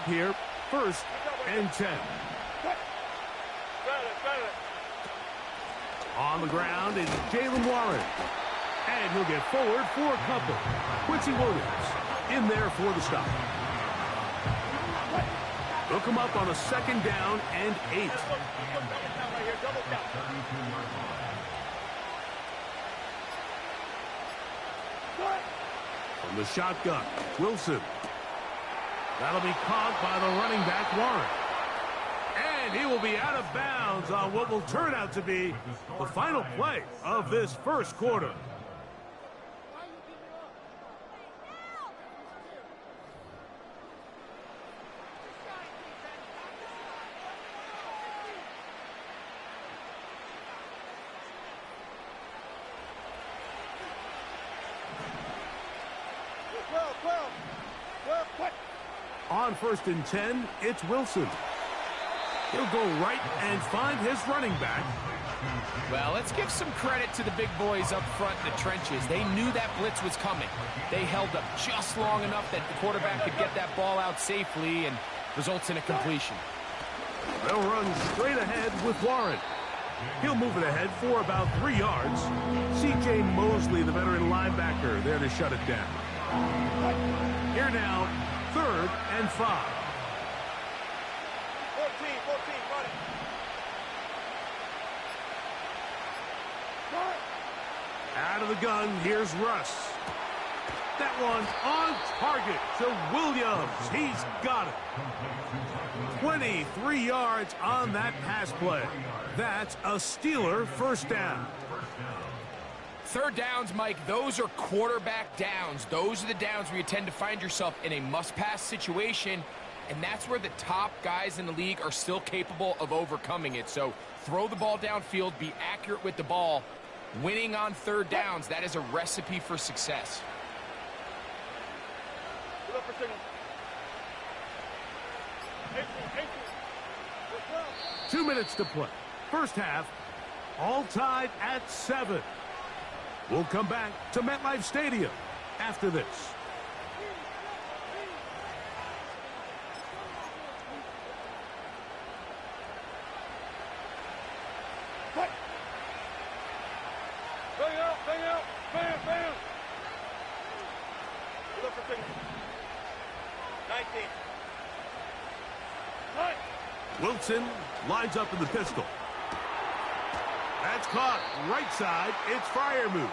stop here. 1st and 10. On the ground is Jalen Warren. And he'll get forward for a couple. Quincy Williams in there for the stop. Hook him up on a 2nd down and 8. From the shotgun, Wilson. That'll be caught by the running back, Warren. And he will be out of bounds on what will turn out to be the final play of this 1st quarter. On 1st and 10, it's Wilson. He'll go right and find his running back. Well, let's give some credit to the big boys up front in the trenches. They knew that blitz was coming. They held up just long enough that the quarterback could get that ball out safely and results in a completion. They'll run straight ahead with Warren. He'll move it ahead for about 3 yards. C.J. Mosley, the veteran linebacker, there to shut it down. Here now, 3rd and 5. 14, run it. Out of the gun, here's Russ. That one's on target to Williams. He's got it. 23 yards on that pass play. That's a Steeler 1st down. 3rd downs, Mike, those are quarterback downs. Those are the downs where you tend to find yourself in a must-pass situation, and that's where the top guys in the league are still capable of overcoming it. So throw the ball downfield, be accurate with the ball. Winning on 3rd downs, that is a recipe for success. 2 minutes to play. 1st half, all tied at 7. We'll come back to MetLife Stadium after this. Bam, bam. Look for 19. Wilson lines up in the pistol. That's caught right side. It's Freiermuth.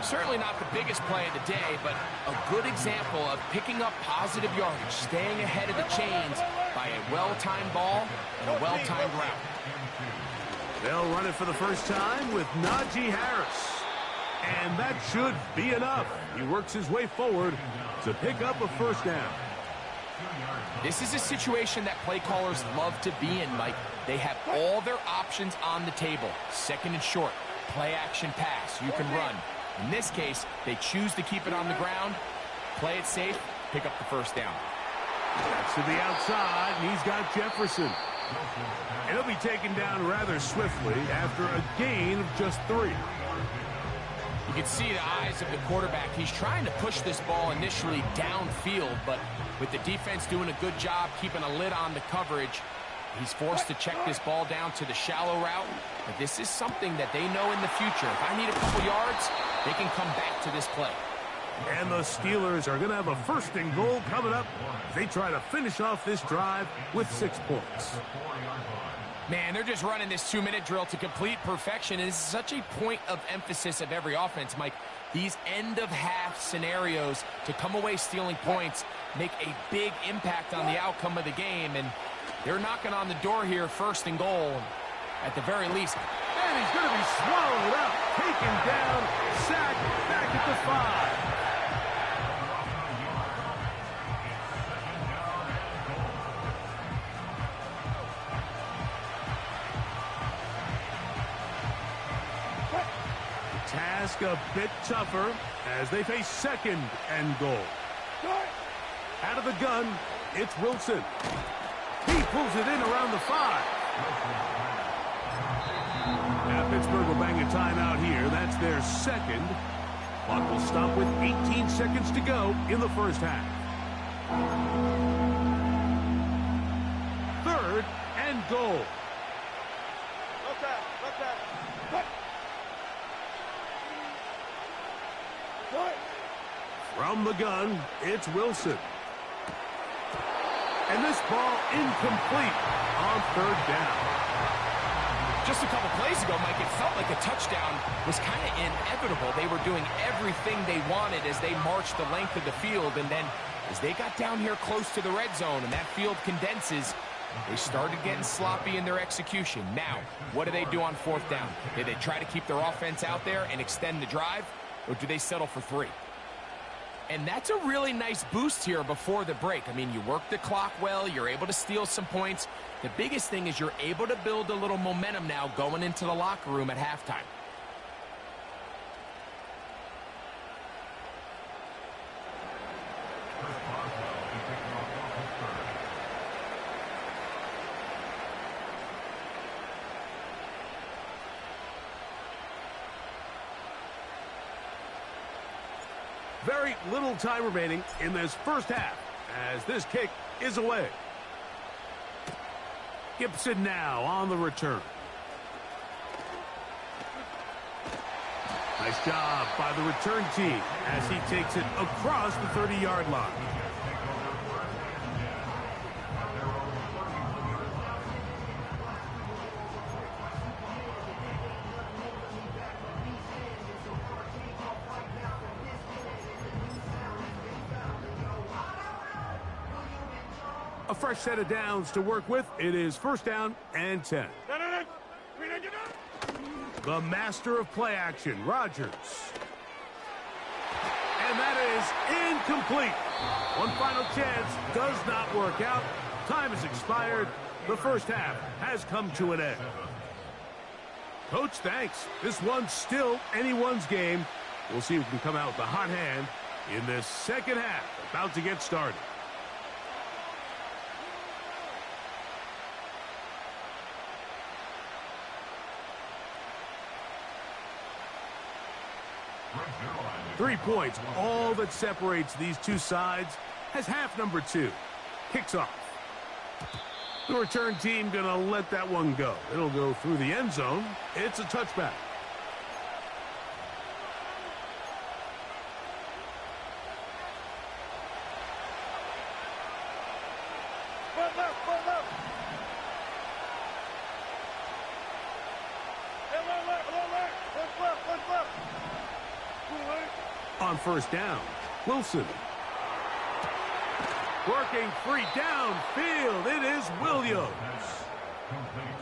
Certainly not the biggest play of the day, but a good example of picking up positive yardage, staying ahead of the chains by a well-timed ball and a well-timed route. They'll run it for the first time with Najee Harris. And that should be enough. He works his way forward to pick up a 1st down. This is a situation that play callers love to be in, Mike. They have all their options on the table. 2nd and short, play action pass, you can run. In this case, they choose to keep it on the ground, play it safe, pick up the 1st down. That's to the outside, and he's got Jefferson. And he'll be taken down rather swiftly after a gain of just 3. You can see the eyes of the quarterback. He's trying to push this ball initially downfield, but with the defense doing a good job keeping a lid on the coverage, he's forced to check this ball down to the shallow route. But this is something that they know in the future. If I need a couple yards, they can come back to this play. And the Steelers are going to have a 1st and goal coming up. They try to finish off this drive with 6 points. Man, they're just running this 2-minute drill to complete perfection. And it's such a point of emphasis of every offense, Mike. These end-of-half scenarios to come away stealing points make a big impact on the outcome of the game. And they're knocking on the door here, 1st and goal, at the very least. And he's going to be swallowed up, taken down, sacked back at the 5. Task a bit tougher as they face 2nd and goal. Out of the gun, it's Wilson. He pulls it in around the 5. Now Pittsburgh will bang a timeout here. That's their 2nd. Clock will stop with 18 seconds to go in the 1st half. goal. Look at. Cut. Cut. From the gun, it's Wilson. And this ball incomplete on third down. Just a couple plays ago, Mike, it felt like a touchdown was kind of inevitable. They were doing everything they wanted as they marched the length of the field, and then as they got down here close to the red zone and that field condenses, they started getting sloppy in their execution. Now, what do they do on fourth down? Do they try to keep their offense out there and extend the drive, or do they settle for 3? And that's a really nice boost here before the break. I mean, you work the clock well, you're able to steal some points. The biggest thing is you're able to build a little momentum now going into the locker room at halftime. Very little time remaining in this first half as this kick is away. Gibson now on the return. Nice job by the return team as he takes it across the 30-yard line. A fresh set of downs to work with. It is first down and 10. The master of play action, Rodgers. And that is incomplete. One final chance does not work out. Time has expired. The first half has come to an end. Coach, thanks. This one's still anyone's game. We'll see who can come out with the hot hand in this second half. About to get started. Three points, all that separates these two sides, has half number 2. Kicks off. The return team going to let that one go. It'll go through the end zone. It's a touchback. Left. Left. On first down, Wilson. Working free downfield, it is Williams.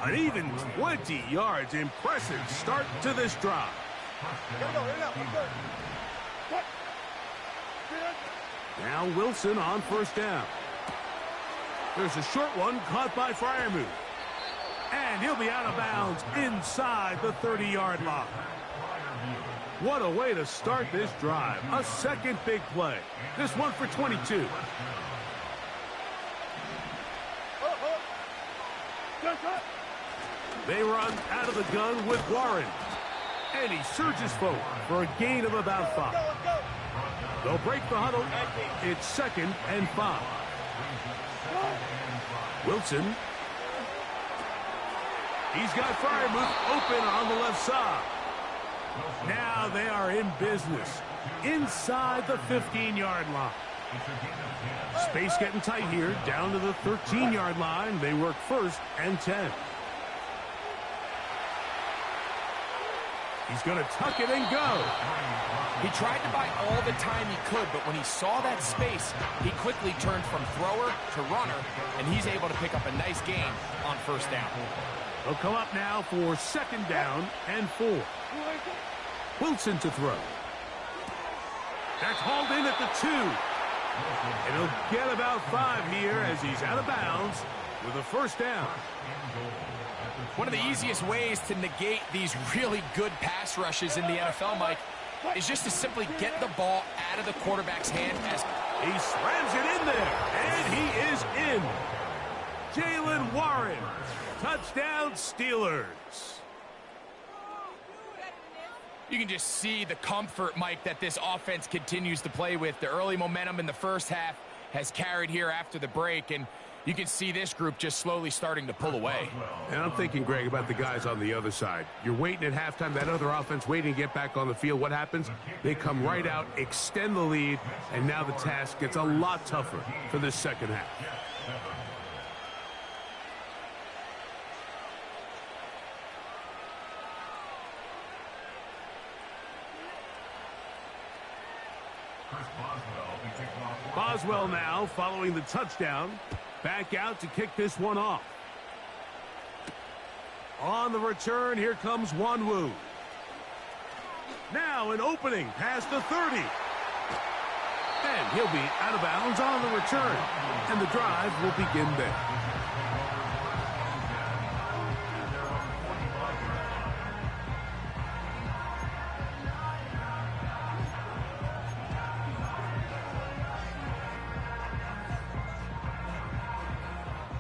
An even 20 yards. Impressive start to this drive. Now Wilson on first down. There's a short one caught by Freiermuth. And he'll be out of bounds inside the 30-yard line. What a way to start this drive. A second big play. This one for 22. They run out of the gun with Warren. And he surges forward for a gain of about 5. They'll break the huddle. It's second and 5. Wilson. He's got Freiermuth open on the left side. Now they are in business inside the 15-yard line. Space getting tight here, down to the 13-yard line. They work first and 10. He's going to tuck it and go. He tried to buy all the time he could, but when he saw that space, he quickly turned from thrower to runner, and he's able to pick up a nice gain on first down. They'll come up now for second down and 4. Wilson to throw. That's hauled in at the 2. And he'll get about 5 here as he's out of bounds with a first down. One of the easiest ways to negate these really good pass rushes in the NFL, Mike, is just to simply get the ball out of the quarterback's hand. As he slams it in there, and he is in. Jaylen Warren, touchdown Steelers. You can just see the comfort, Mike, that this offense continues to play with. The early momentum in the first half has carried here after the break, and You can see this group just slowly starting to pull away. And I'm thinking, Greg, about the guys on the other side. You're waiting at halftime, that other offense waiting to get back on the field. What happens? They come right out, extend the lead, and now the task gets a lot tougher for this second half. Boswell now following the touchdown. Back out to kick this one off. On the return, here comes Wanwu. Now an opening past the 30. And he'll be out of bounds on the return. And the drive will begin there.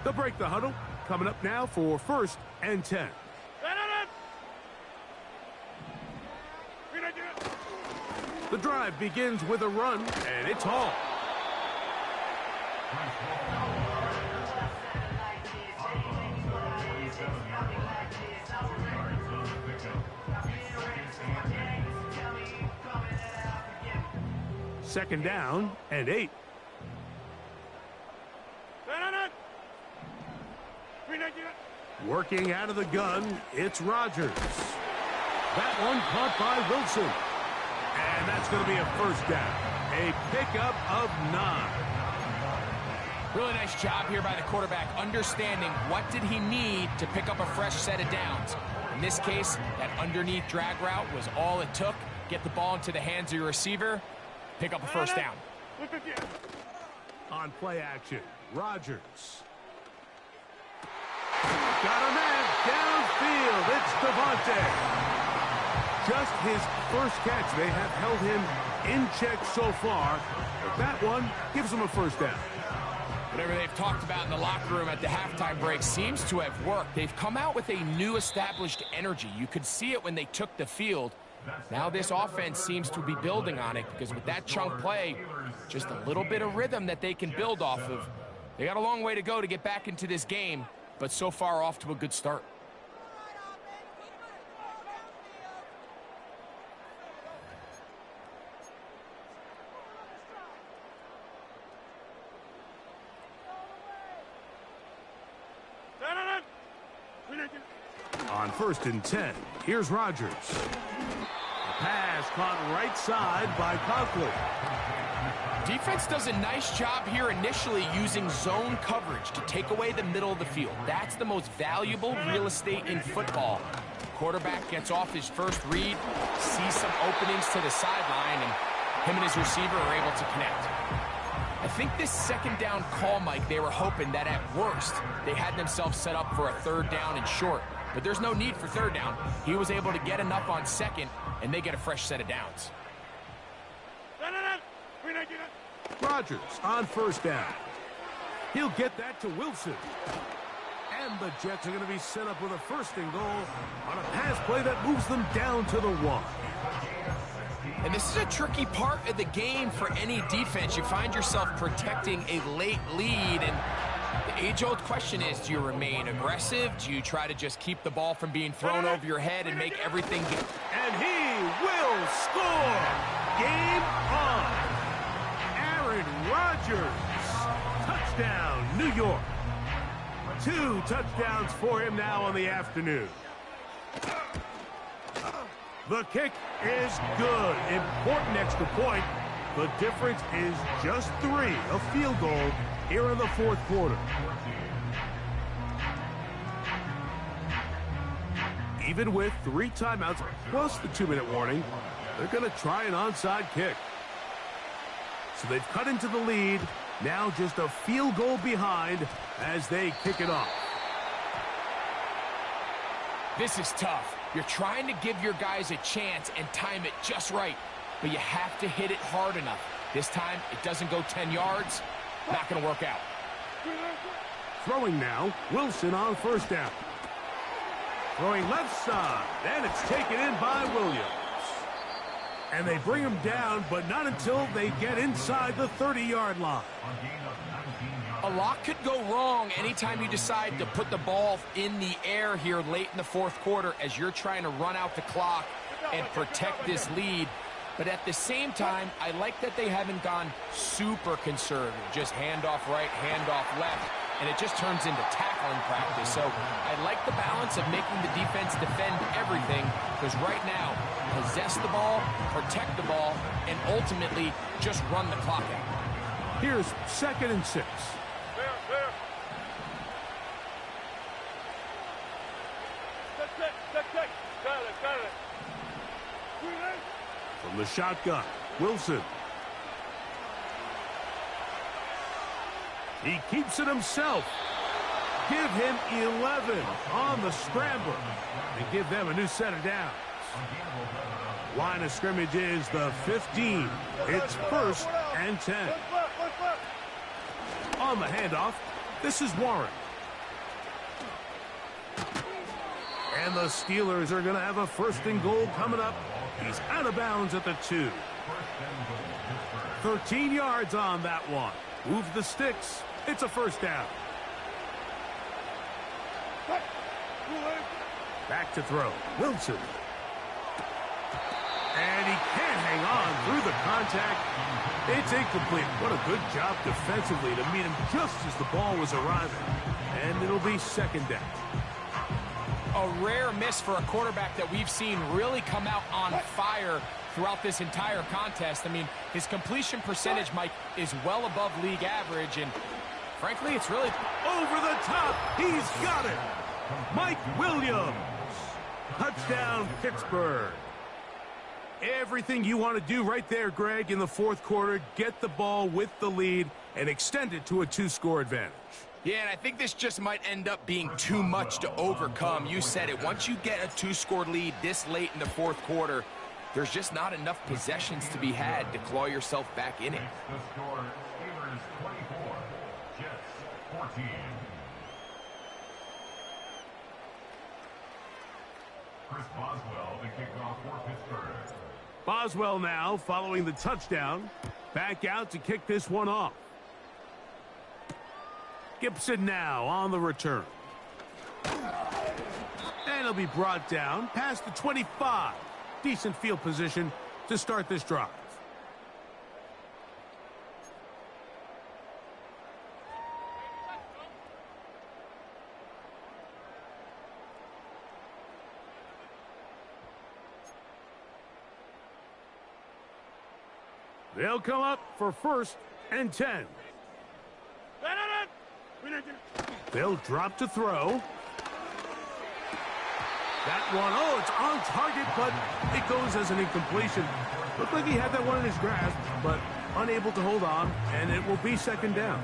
They'll break the huddle. Coming up now for 1st and 10. The drive begins with a run, and it's Hall. Second down and 8. Working out of the gun, it's Rodgers. That one caught by Wilson. And that's going to be a first down. A pickup of 9. Really nice job here by the quarterback, understanding what did he need to pick up a fresh set of downs. In this case, that underneath drag route was all it took. Get the ball into the hands of your receiver, pick up a first down. On play action, Rodgers. Got a man downfield. It's Devontae. Just his first catch. They have held him in check so far. But that one gives him a first down. Whatever they've talked about in the locker room at the halftime break seems to have worked. They've come out with a new established energy. You could see it when they took the field. Now this offense seems to be building on it because with that chunk play, just a little bit of rhythm that they can build off of. They got a long way to go to get back into this game, but so far off to a good start. On 1st and 10, here's Rodgers. A pass caught right side by Conklin. Defense does a nice job here initially using zone coverage to take away the middle of the field. That's the most valuable real estate in football. Quarterback gets off his first read, sees some openings to the sideline, and him and his receiver are able to connect. I think this second down call, Mike, they were hoping that at worst they had themselves set up for a third down and short. But there's no need for third down. He was able to get enough on second, and they get a fresh set of downs. Rodgers on 1st down. He'll get that to Wilson. And the Jets are going to be set up with a 1st and goal on a pass play that moves them down to the 1. And this is a tricky part of the game for any defense. You find yourself protecting a late lead, and the age-old question is, do you remain aggressive? Do you try to just keep the ball from being thrown over your head and make everything good? And he will score! Game on! Aaron Rodgers! Touchdown, New York! 2 touchdowns for him now on the afternoon. The kick is good. Important extra point. The difference is just 3, a field goal here in the 4th quarter. Even with 3 timeouts plus the 2-minute warning, they're going to try an onside kick. So they've cut into the lead. Now just a field goal behind as they kick it off. This is tough. You're trying to give your guys a chance and time it just right, but you have to hit it hard enough. This time, it doesn't go 10 yards. Not going to work out. Throwing now, Wilson on 1st down. Throwing left side, and it's taken in by Williams. And they bring him down, but not until they get inside the 30-yard line. A lot could go wrong anytime you decide to put the ball in the air here late in the fourth quarter as you're trying to run out the clock and protect this lead. But at the same time, I like that they haven't gone super conservative. Just handoff right, handoff left, and it just turns into tackling practice. So I like the balance of making the defense defend everything, because right now, possess the ball, protect the ball, and ultimately just run the clock out. Here's 2nd and 6. Clear. Check. Got it. From the shotgun, Wilson. He keeps it himself. Give him 11 on the scramble and give them a new set of downs. Line of scrimmage is the 15. It's 1st and 10. On the handoff, this is Warren. And the Steelers are going to have a 1st and goal coming up. He's out of bounds at the 2. 13 yards on that one. Move the sticks. It's a 1st down. Back to throw. Wilson. And he can't hang on through the contact. It's incomplete. What a good job defensively to meet him just as the ball was arriving. And it'll be 2nd down. A rare miss for a quarterback that we've seen really come out on fire throughout this entire contest. I mean, his completion percentage, Mike, is well above league average, and frankly, it's really over the top. He's got it. Mike Williams. Touchdown, Pittsburgh. Everything you want to do right there, Greg, in the fourth quarter. Get the ball with the lead and extend it to a 2-score advantage. Yeah, and I think this just might end up being too much to overcome. You said it. Once you get a 2-score lead this late in the fourth quarter, there's just not enough possessions to be had to claw yourself back in it. The score, Steelers 24, Jets 14. Chris Boswell, the kickoff for Pittsburgh. Boswell now following the touchdown. Back out to kick this one off. Gibson now on the return. And he'll be brought down past the 25. Decent field position to start this drive. They'll come up for 1st and 10. They'll drop to throw. That one, oh, it's on target, but it goes as an incompletion. Looked like he had that one in his grasp, but unable to hold on, and it will be 2nd down.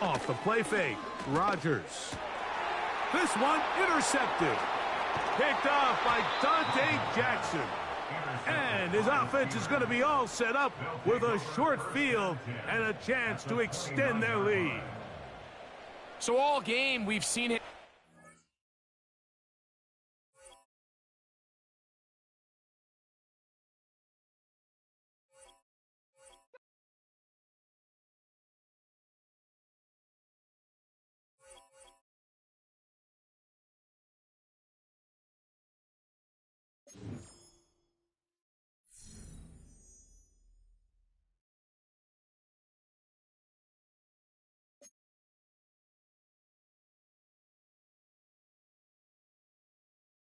Off the play fake, Rodgers. This one intercepted. Picked off by Dante Jackson. And his offense is going to be all set up with a short field and a chance to extend their lead. So all game, we've seen it.